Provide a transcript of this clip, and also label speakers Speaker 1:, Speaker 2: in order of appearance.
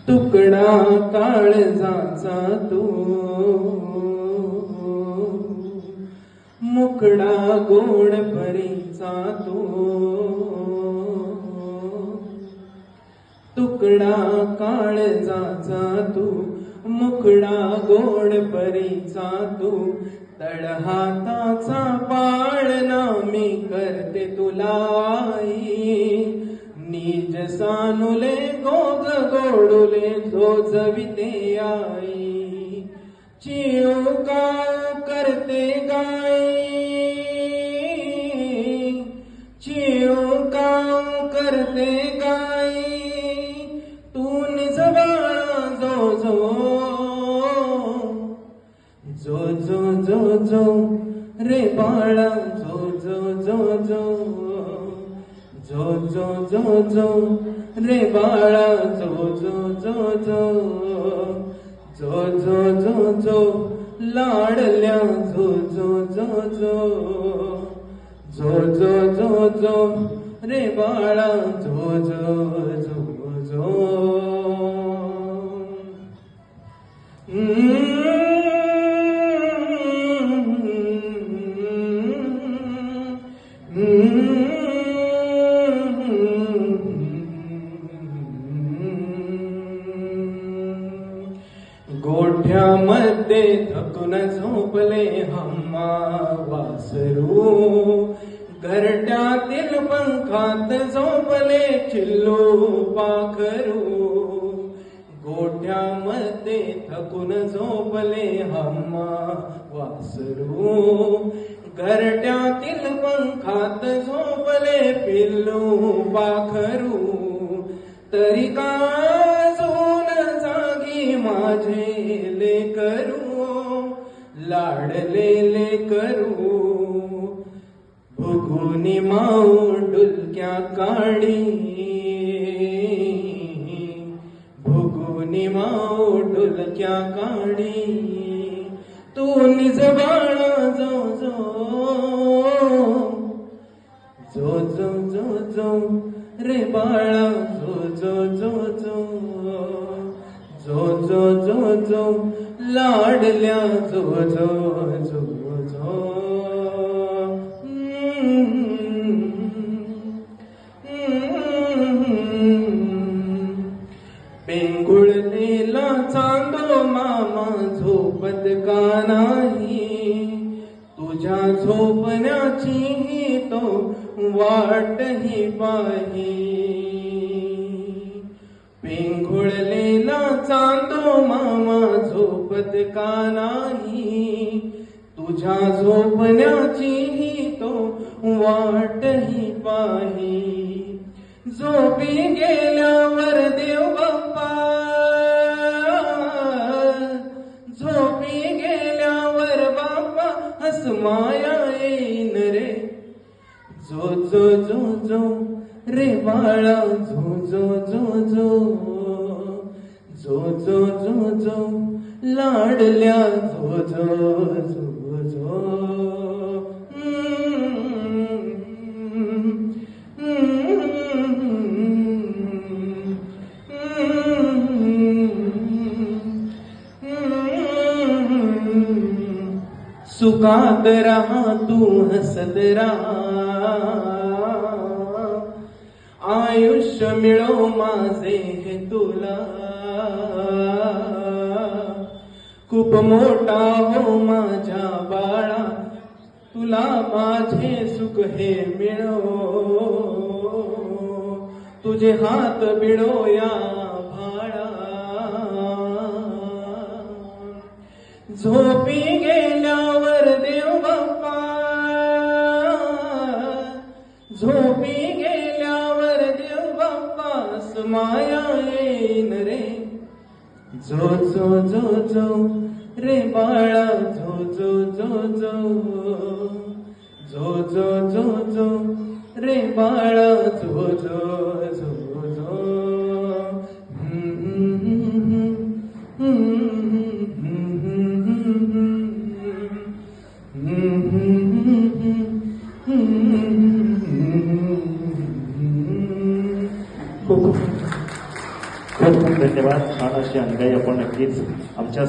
Speaker 1: तुकडा काळजाचा तू, मुकडा गोड परीचा तू, तुकडा काळजाचा तू, मुकडा गोड परीचा तू, तळहाताचा पाळणा मी करते तुला आई, निज सानुले गोग गोडुले झोजविते आई, चिवकाव करते गाई, चिवकाव करते गाई, तू निज बाळा जो जो जो जो जो जो रे बाळा जो जो जो जो जो जो जो जो रे बाळा जो जो जो जो जो जो जो जो लाडल्या जो जो जो जो जो जो जो जो रे बाळा जो जो जो जो गोठ्यामध्ये थकून झोपले हम्मा वासरू, घरट्यातील पंखात झोपले चिल्लू पाखरू, गोठ्यामध्ये थकून झोपले हम्मा वासरू, घरट्यातील पंखात झोपले पिल्लू पाखरू, तरी का माझे लेकरू लाडलेले करू, भुगुनी माऊ डुलक्या काढी, भुगुनी माऊ डुलक्या काढी, तू निज बाळा जो जो जो जो जो रे बाळा जो जो जो जो जो जो जो जो लाडल्या जो जो जो जो पेंगुळलेला चांदो मामा झोपत का नाही, तुझ्या झोपण्याची तो वाटही पाही, पेंगुळलेला चांदो मामा झोपत का नाही, तुझ्या झोपण्याची तो वाटही पाही, झोपी गेल्यावर देव बाप्पा, झोपी गेल्यावर बाप्पा हसमाया येईन रे, जो जो जो जो रे बाळा जो जो जो जो जो जो जो जो लाडल्या जो जो जो जो सुखात रहा तू हसत रहा, आयुष्य मिळो माझे हे तुला, खूप मोठा हो माझ्या बाळा, तुला माझे सुख हे मिळो, तुझे हात बिडो या भाळा, झोपी गेल्यावर देव बाप्पा, झोपी गेल्यावर देव बाप्पा समाया येईन रे, जो जो जो जो रे बाळा जो जो जो जो जो जो जो जो रे बाळा जो जो जो जो
Speaker 2: खूप खूप धन्यवाद. छान अशी अंगाई आपण नक्कीच आमच्या